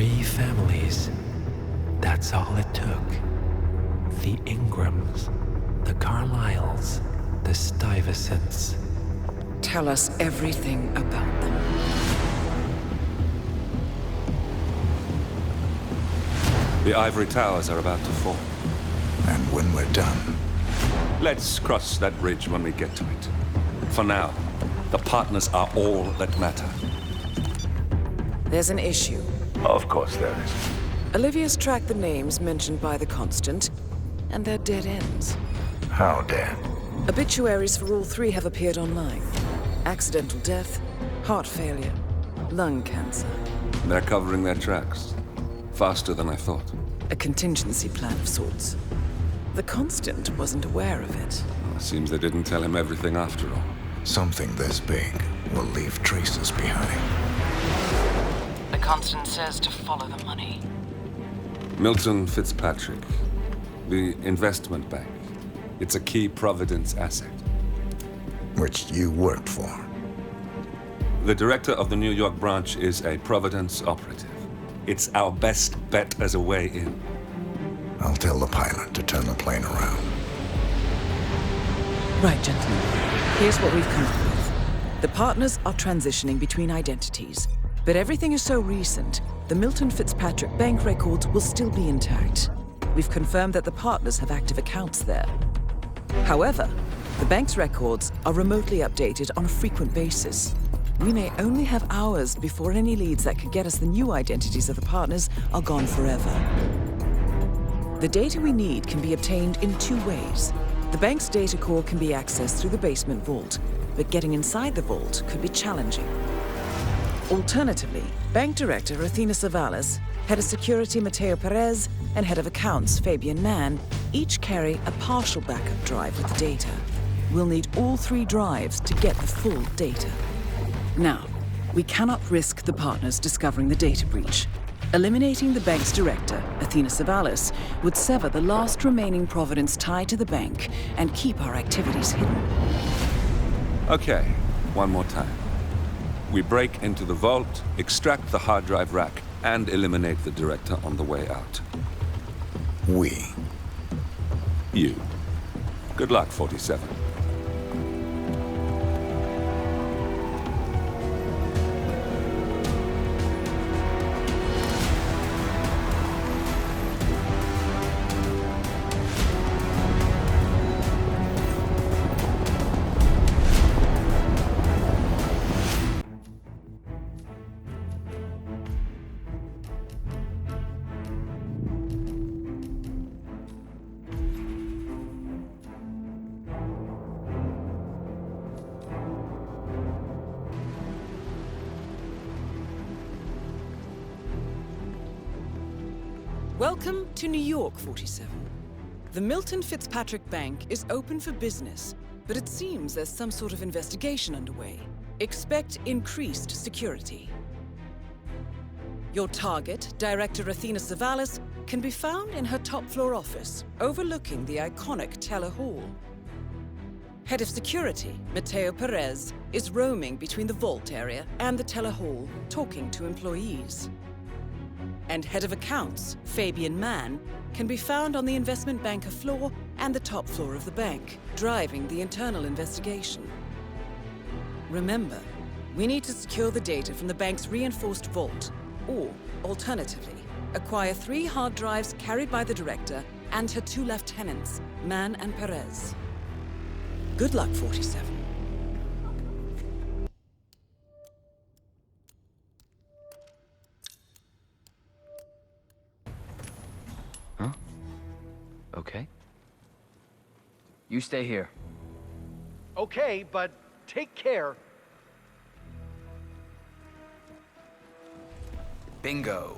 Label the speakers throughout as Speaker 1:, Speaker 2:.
Speaker 1: 3 families. That's all it took. The Ingrams, the Carlyles, the Stuyvesants.
Speaker 2: Tell us everything about them.
Speaker 3: The ivory towers are about to fall.
Speaker 4: And when we're done,
Speaker 3: Let's cross that bridge when we get to it. For now, the partners are all that matter.
Speaker 2: There's an issue.
Speaker 4: of course there is.
Speaker 2: Olivia's tracked the names mentioned by the Constant, and they're dead ends.
Speaker 4: How dead?
Speaker 2: Obituaries for all 3 have appeared online. Accidental death, heart failure, lung cancer.
Speaker 3: They're covering their tracks. Faster than I thought.
Speaker 2: A contingency plan of sorts. The Constant wasn't aware of it.
Speaker 3: Well, seems they didn't tell him everything after all.
Speaker 4: Something this big will leave traces behind.
Speaker 2: The Constant says to follow the money.
Speaker 3: Milton Fitzpatrick. The investment bank. It's a key Providence asset.
Speaker 4: Which you worked for.
Speaker 3: The director of the New York branch is a Providence operative. It's our best bet as a way in.
Speaker 4: I'll tell the pilot to turn the plane around.
Speaker 2: Right, gentlemen. Here's what we've come up with. The partners are transitioning between identities, but everything is so recent, the Milton Fitzpatrick bank records will still be intact. We've confirmed that the partners have active accounts there. However, the bank's records are remotely updated on a frequent basis. We may only have hours before any leads that could get us the new identities of the partners are gone forever. The data we need can be obtained in 2 ways. The bank's data core can be accessed through the basement vault, but getting inside the vault could be challenging. Alternatively, Bank Director Athena Savalas, Head of Security Mateo Perez, and Head of Accounts Fabian Mann each carry a partial backup drive with the data. We'll need all 3 drives to get the full data. Now, we cannot risk the partners discovering the data breach. Eliminating the bank's director, Athena Savalas, would sever the last remaining Providence tie to the bank and keep our activities hidden.
Speaker 3: Okay, one more time. We break into the vault, extract the hard drive rack, and eliminate the director on the way out.
Speaker 4: We.
Speaker 3: You. Good luck, 47.
Speaker 2: Welcome to New York, 47. The Milton Fitzpatrick Bank is open for business, but it seems there's some sort of investigation underway. Expect increased security. Your target, Director Athena Savalas, can be found in her top-floor office, overlooking the iconic Teller Hall. Head of Security, Mateo Perez, is roaming between the vault area and the Teller Hall, talking to employees. And Head of Accounts, Fabian Mann, can be found on the investment banker floor and the top floor of the bank, driving the internal investigation. Remember, we need to secure the data from the bank's reinforced vault, or, alternatively, acquire 3 hard drives carried by the director and her 2 lieutenants, Mann and Perez. Good luck, 47.
Speaker 5: Okay. You stay here.
Speaker 6: Okay, but take care.
Speaker 5: Bingo.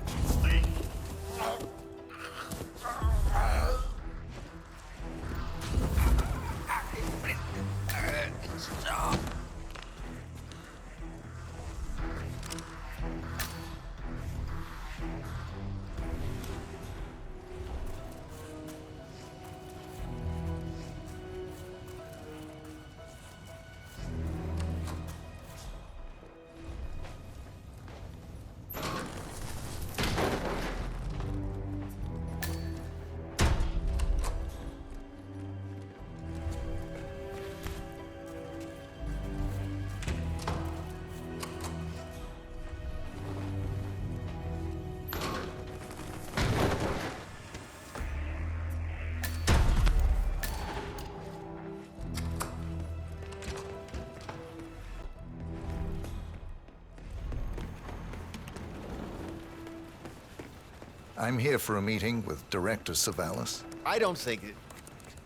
Speaker 4: I'm here for a meeting with Director Savalas.
Speaker 7: I don't think it...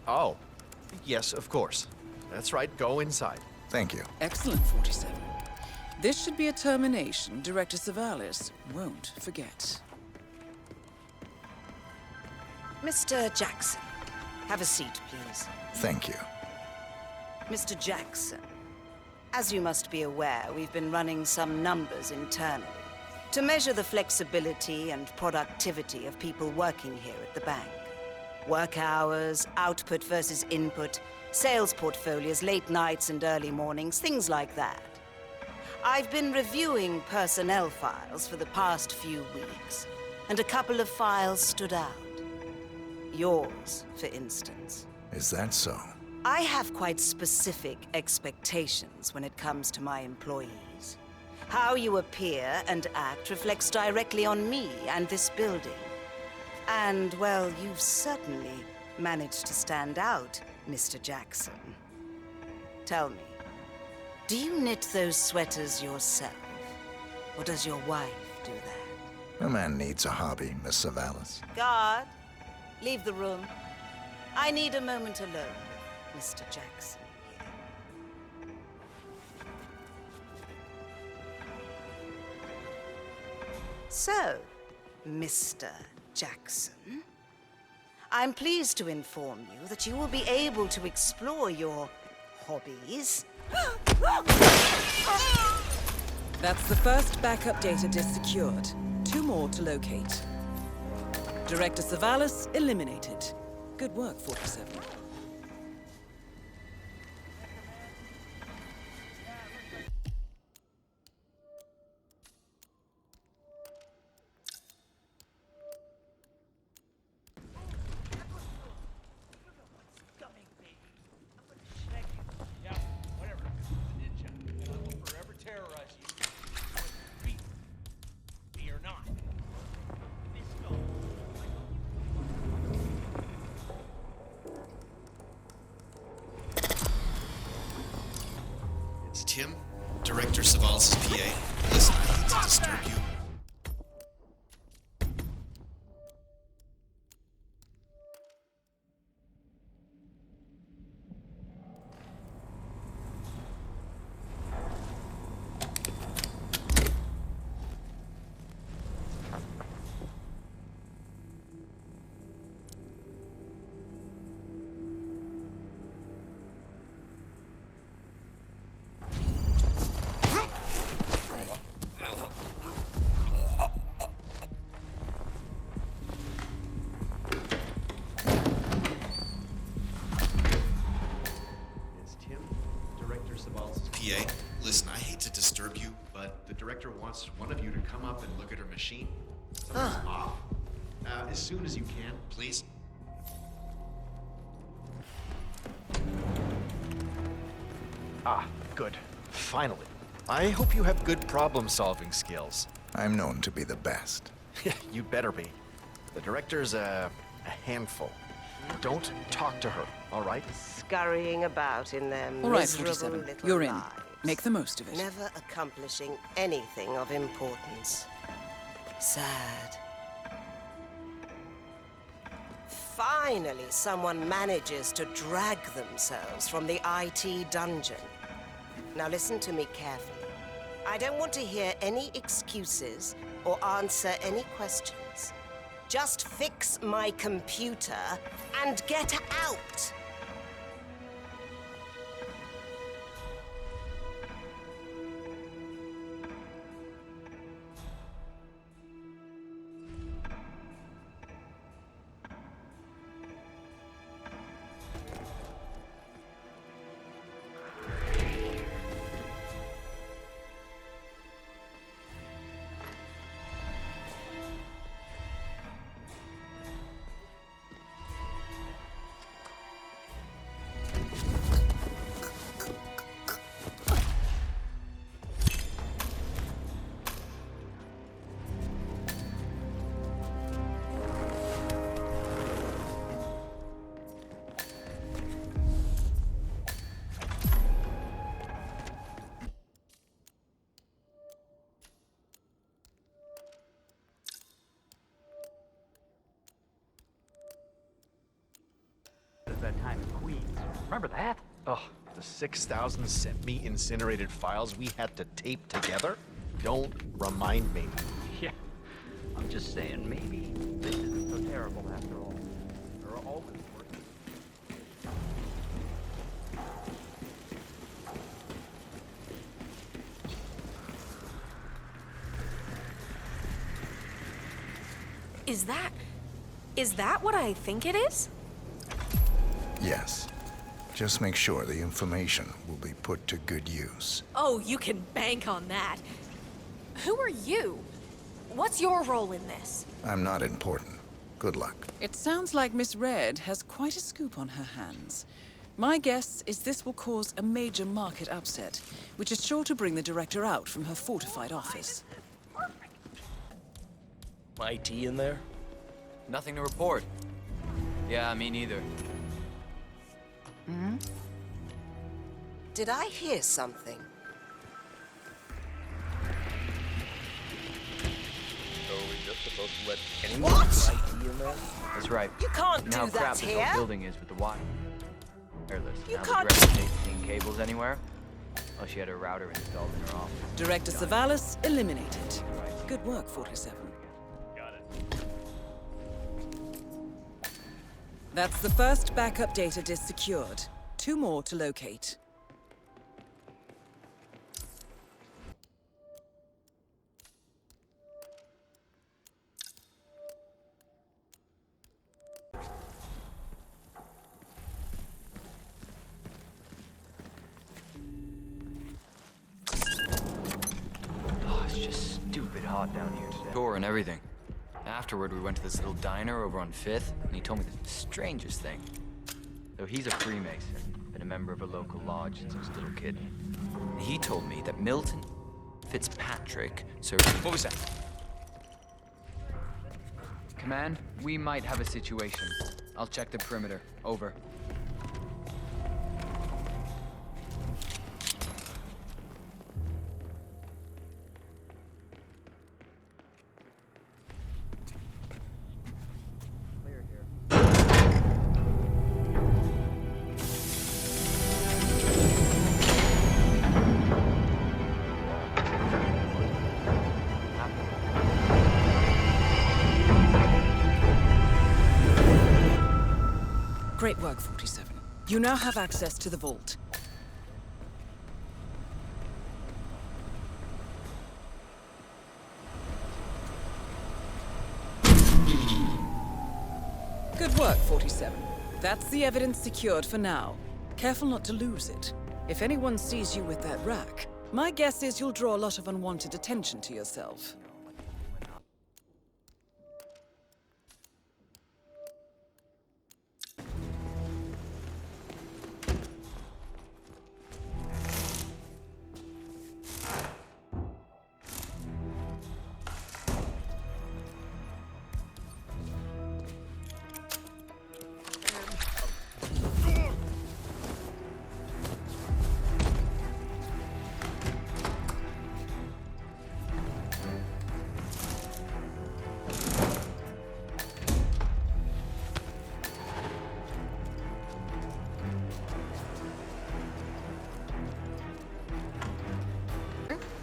Speaker 7: Oh. Yes, of course. That's right, go inside.
Speaker 4: Thank you.
Speaker 2: Excellent, 47. This should be a termination Director Savalas won't forget.
Speaker 8: Mr. Jackson, have a seat, please.
Speaker 4: Thank you.
Speaker 8: Mr. Jackson, as you must be aware, we've been running some numbers internally to measure the flexibility and productivity of people working here at the bank. Work hours, output versus input, sales portfolios, late nights and early mornings, things like that. I've been reviewing personnel files for the past few weeks, and a couple of files stood out. Yours, for instance.
Speaker 4: Is that so?
Speaker 8: I have quite specific expectations when it comes to my employees. How you appear and act reflects directly on me and this building. And, well, you've certainly managed to stand out, Mr. Jackson. Tell me, do you knit those sweaters yourself? Or does your wife do that?
Speaker 4: A man needs a hobby, Miss Savalas.
Speaker 8: Guard, leave the room. I need a moment alone with Mr. Jackson here. So, Mr. Jackson, I'm pleased to inform you that you will be able to explore your hobbies.
Speaker 2: That's the first backup data disk secured. 2 more to locate. Director Savalas eliminated. Good work, 47.
Speaker 9: Tim, Director Savalas' PA. Listen, I hate to disturb you. PA, listen, I hate to disturb you, but the director wants one of you to come up and look at her machine. Something's off. As soon as you can, please.
Speaker 7: Ah, good. Finally. I hope you have good problem-solving skills.
Speaker 4: I'm known to be the best.
Speaker 7: You better be. The director's a handful. Don't talk to her, all right?
Speaker 8: Scurrying about in their
Speaker 2: All right,
Speaker 8: miserable
Speaker 2: 47.
Speaker 8: little
Speaker 2: You're in.
Speaker 8: lives,
Speaker 2: Make the most of it.
Speaker 8: never accomplishing anything of importance. Sad. Finally, someone manages to drag themselves from the IT dungeon. Now listen to me carefully. I don't want to hear any excuses or answer any questions. Just fix my computer and get out!
Speaker 6: Queens. Remember that?
Speaker 7: Oh, the 6,000 semi-incinerated files we had to tape together? Don't remind me.
Speaker 6: Yeah. I'm just saying, maybe this isn't so terrible after all. There are always worse.
Speaker 10: Is that what I think it is?
Speaker 4: Yes. Just make sure the information will be put to good use.
Speaker 10: Oh, you can bank on that. Who are you? What's your role in this?
Speaker 4: I'm not important. Good luck.
Speaker 2: It sounds like Miss Red has quite a scoop on her hands. My guess is this will cause a major market upset, which is sure to bring the director out from her fortified office.
Speaker 11: IT in there?
Speaker 5: Nothing to report. Yeah, me neither.
Speaker 8: Did I hear something?
Speaker 11: So are we just supposed to let anyone
Speaker 8: What?
Speaker 11: IT in there?
Speaker 5: That's right.
Speaker 8: You can't
Speaker 5: You know how
Speaker 8: do
Speaker 5: crap
Speaker 8: that
Speaker 5: this whole
Speaker 8: here.
Speaker 5: building is with the wire. Wireless.
Speaker 8: You
Speaker 5: Now
Speaker 8: can't-
Speaker 5: the director ain't seen cables anywhere. Oh, she had a router installed in her office.
Speaker 2: Director Savalas eliminated. Good work, 47.
Speaker 11: Got it.
Speaker 2: That's the first backup data disk secured. 2 more to locate.
Speaker 5: Oh, it's just stupid hot down here today. Tour and everything. Afterward, we went to this little diner over on 5th, and he told me the strangest thing. So he's a Freemason, been a member of a local lodge since he was a little kid. And he told me that Milton Fitzpatrick served... What was that? Command, we might have a situation. I'll check the perimeter. Over.
Speaker 2: Great work, 47. You now have access to the vault. Good work, 47. That's the evidence secured for now. Careful not to lose it. If anyone sees you with that rack, my guess is you'll draw a lot of unwanted attention to yourself.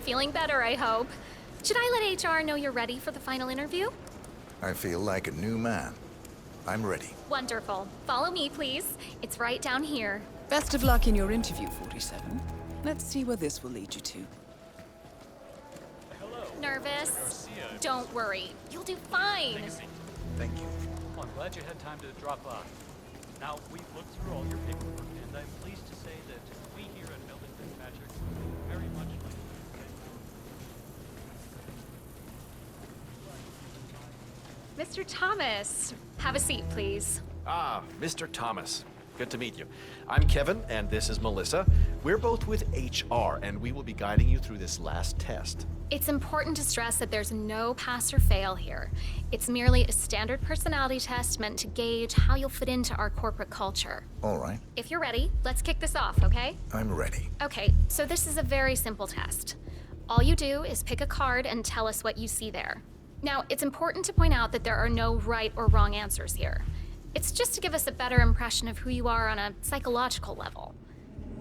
Speaker 12: Feeling better, I hope. Should I let HR know you're ready for the final interview?
Speaker 4: I feel like a new man. I'm ready.
Speaker 12: Wonderful. Follow me, please. It's right down here.
Speaker 2: Best of luck in your interview, 47. Let's see where this will lead you to.
Speaker 12: Nervous? Don't worry. You'll do fine.
Speaker 4: Thank you.
Speaker 6: Well, I'm glad you had time to drop by. Now, we've looked through all your paperwork, and I'm pleased to say that we here at Milton Fitzpatrick very much like
Speaker 12: Mr. Thomas, have a seat, please.
Speaker 7: Ah, Mr. Thomas. Good to meet you. I'm Kevin, and this is Melissa. We're both with HR, and we will be guiding you through this last test.
Speaker 12: It's important to stress that there's no pass or fail here. It's merely a standard personality test meant to gauge how you'll fit into our corporate culture.
Speaker 4: All right.
Speaker 12: If you're ready, let's kick this off, okay?
Speaker 4: I'm ready.
Speaker 12: Okay, so this is a very simple test. All you do is pick a card and tell us what you see there. Now, it's important to point out that there are no right or wrong answers here. It's just to give us a better impression of who you are on a psychological level.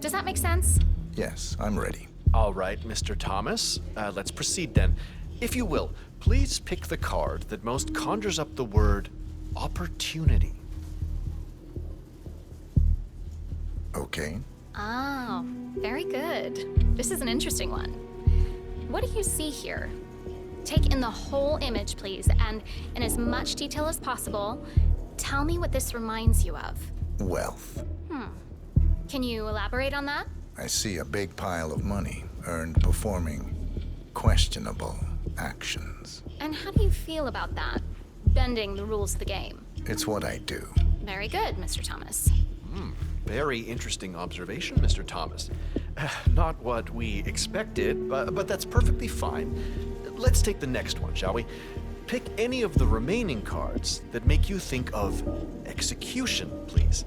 Speaker 12: Does that make sense?
Speaker 4: Yes, I'm ready.
Speaker 7: All right, Mr. Thomas. Let's proceed then. If you will, please pick the card that most conjures up the word opportunity.
Speaker 4: Okay.
Speaker 12: Oh, very good. This is an interesting one. What do you see here? Take in the whole image, please, and in as much detail as possible, tell me what this reminds you of.
Speaker 4: Wealth.
Speaker 12: Can you elaborate on that?
Speaker 4: I see a big pile of money earned performing questionable actions.
Speaker 12: And how do you feel about that? Bending the rules of the game.
Speaker 4: It's what I do.
Speaker 12: Very good, Mr. Thomas.
Speaker 7: Very interesting observation, Mr. Thomas. Not what we expected, but that's perfectly fine. Let's take the next one, shall we? Pick any of the remaining cards that make you think of execution, please.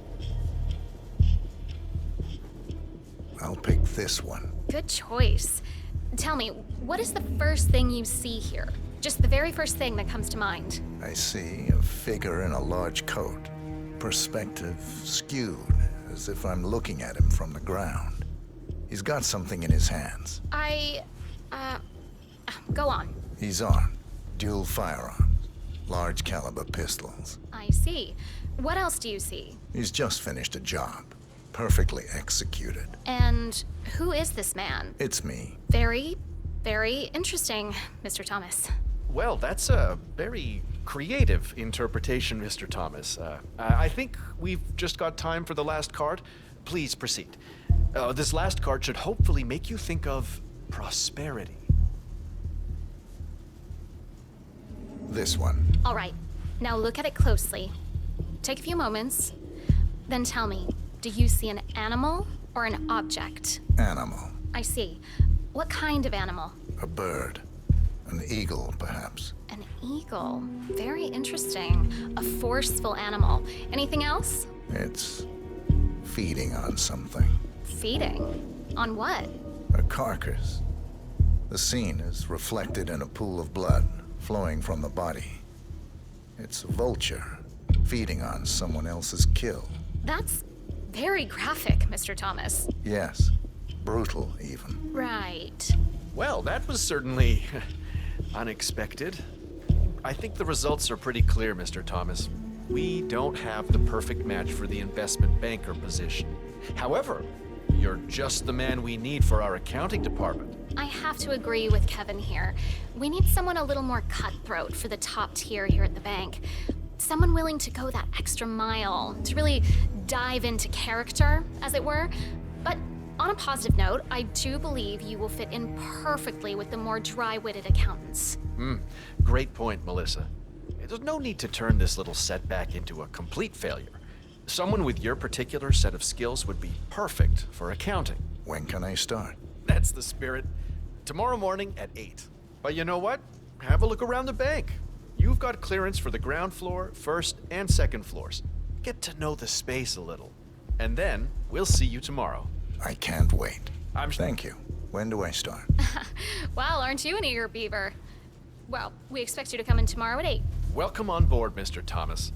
Speaker 4: I'll pick this one.
Speaker 12: Good choice. Tell me, what is the first thing you see here? Just the very first thing that comes to mind.
Speaker 4: I see a figure in a large coat. Perspective skewed, as if I'm looking at him from the ground. He's got something in his hands.
Speaker 12: Go on.
Speaker 4: He's armed. Dual firearms. Large caliber pistols.
Speaker 12: I see. What else do you see?
Speaker 4: He's just finished a job. Perfectly executed.
Speaker 12: And who is this man?
Speaker 4: It's me.
Speaker 12: Very, very interesting, Mr. Thomas.
Speaker 7: Well, that's a very creative interpretation, Mr. Thomas. I think we've just got time for the last card. Please proceed. This last card should hopefully make you think of prosperity.
Speaker 4: This one.
Speaker 12: All right. Now look at it closely. Take a few moments. Then tell me, do you see an animal or an object?
Speaker 4: Animal.
Speaker 12: I see. What kind of animal?
Speaker 4: A bird. An eagle, perhaps.
Speaker 12: An eagle. Very interesting. A forceful animal. Anything else?
Speaker 4: It's feeding on something.
Speaker 12: Feeding? On what?
Speaker 4: A carcass. The scene is reflected in a pool of blood flowing from the body. It's a vulture feeding on someone else's kill.
Speaker 12: That's very graphic, Mr. Thomas.
Speaker 4: Yes. Brutal, even.
Speaker 12: Right.
Speaker 7: Well, that was certainly unexpected. I think the results are pretty clear, Mr. Thomas. We don't have the perfect match for the investment banker position. However, you're just the man we need for our accounting department.
Speaker 12: I have to agree with Kevin here. We need someone a little more cutthroat for the top tier here at the bank. Someone willing to go that extra mile, to really dive into character, as it were. But on a positive note, I do believe you will fit in perfectly with the more dry-witted accountants.
Speaker 7: Great point, Melissa. There's no need to turn this little setback into a complete failure. Someone with your particular set of skills would be perfect for accounting.
Speaker 4: When can I start?
Speaker 7: That's the spirit. Tomorrow morning at 8. But you know what? Have a look around the bank. You've got clearance for the ground floor, first and second floors. Get to know the space a little. And then we'll see you tomorrow.
Speaker 4: I can't wait.
Speaker 7: I'm
Speaker 4: Thank you. When do I start?
Speaker 12: Well, aren't you an eager beaver? Well, we expect you to come in tomorrow at 8.
Speaker 7: Welcome on board, Mr. Thomas.